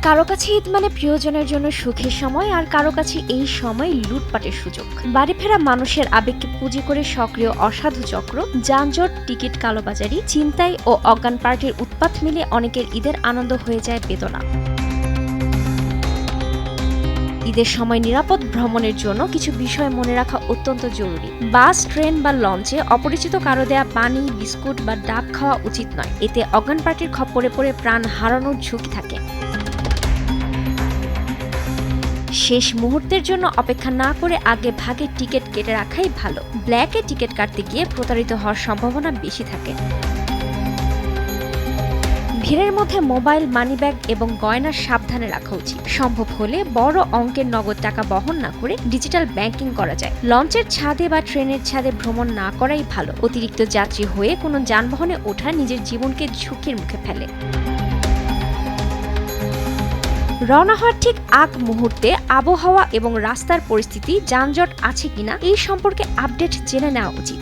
কারো কাছে ঈদ মানে প্রিয়জনের জন্য সুখের সময়, আর কারো কাছে এই সময় লুটপাটের সুযোগ। বাড়ি ফেরা মানুষের আবেগকে পুঁজি করে সক্রিয় অসাধু চক্র, যানজট, টিকিট কালোবাজারি, ছিনতাই ও অজ্ঞান পার্টির উৎপাত মিলে অনেকের ঈদের আনন্দ হয়ে যায় বেদনা। ঈদের সময় নিরাপদ ভ্রমণের জন্য কিছু বিষয় মনে রাখা অত্যন্ত জরুরি। বাস, ট্রেন বা লঞ্চে অপরিচিত কারো দেয়া পানি, বিস্কুট বা ডাব খাওয়া উচিত নয়। এতে অজ্ঞান পার্টির খপ্পরে পড়ে প্রাণ হারানোর ঝুঁকি থাকে। শেষ মুহূর্তের জন্য অপেক্ষা না করে আগে ভাগে টিকিট কেটে রাখাই ভালো। ব্ল্যাকে টিকিট কাটতে গিয়ে প্রতারিত হওয়ার সম্ভাবনা বেশি থাকে। ভিড়ের মধ্যে মোবাইল, মানিব্যাগ এবং গয়না সাবধানে রাখা উচিত। সম্ভব হলে বড় অঙ্কের নগদ টাকা বহন না করে ডিজিটাল ব্যাংকিং করা যায়। লঞ্চের ছাদে বা ট্রেনের ছাদে ভ্রমণ না করাই ভালো। অতিরিক্ত যাত্রী হয়ে কোনো যানবাহনে ওঠা নিজের জীবনকে ঝুঁকির মুখে ফেলে। রওনা হওয়ার ঠিক আগ মুহূর্তে আবহাওয়া এবং রাস্তার পরিস্থিতি, যানজট আছে কিনা এই সম্পর্কে আপডেট জেনে নেওয়া উচিত।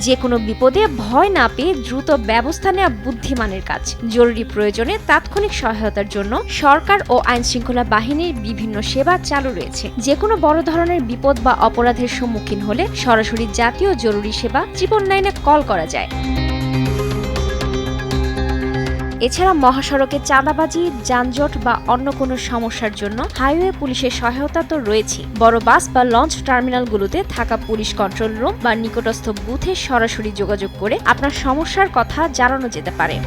যে কোনো বিপদে ভয় না পেয়ে দ্রুত ব্যবস্থা নেওয়া বুদ্ধিমানের কাজ। জরুরি প্রয়োজনে তাৎক্ষণিক সহায়তার জন্য সরকার ও আইনশৃঙ্খলা বাহিনীর বিভিন্ন সেবা চালু রয়েছে। যে কোনো বড় ধরনের বিপদ বা অপরাধের সম্মুখীন হলে সরাসরি জাতীয় জরুরি সেবা 999-এ কল করা যায়। এছাড়া মহাসড়কে চাঁদাবাজি, যানজট বা অন্য কোনো সমস্যার জন্য হাইওয়ে পুলিশের সহায়তা তো রয়েছে। বড় বাস বা লঞ্চ টার্মিনালগুলোতে থাকা পুলিশ কন্ট্রোল রুম বা নিকটস্থ বুথে সরাসরি যোগাযোগ করে আপনার সমস্যার কথা জানানো যেতে পারে।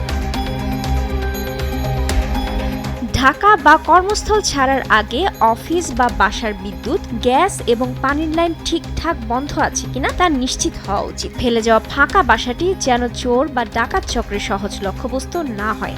ঢাকা বা কর্মস্থল ছাড়ার আগে অফিস বা বাসার বিদ্যুৎ, গ্যাস এবং পানির লাইন ঠিকঠাক বন্ধ আছে কিনা তা নিশ্চিত হওয়া উচিত। ফেলে যাওয়া ফাঁকা বাসাটি যেন চোর বা ডাকাত চক্রের সহজ লক্ষ্যবস্তু না হয়।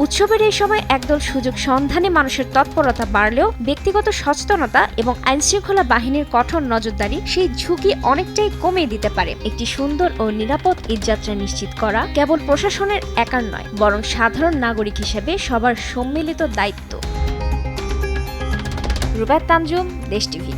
উৎসবের এই সময় একদল সুযোগ সন্ধানে মানুষের তৎপরতা বাড়লেও ব্যক্তিগত সচেতনতা এবং আইনশৃঙ্খলা বাহিনীর কঠোর নজরদারি সেই ঝুঁকি অনেকটাই কমিয়ে দিতে পারে। একটি সুন্দর ও নিরাপদ ঈদযাত্রা নিশ্চিত করা কেবল প্রশাসনের একার নয়, বরং সাধারণ নাগরিক হিসেবে সবার সম্মিলিত দায়িত্ব। রুবায়েত তানজুম, দেশ টিভি।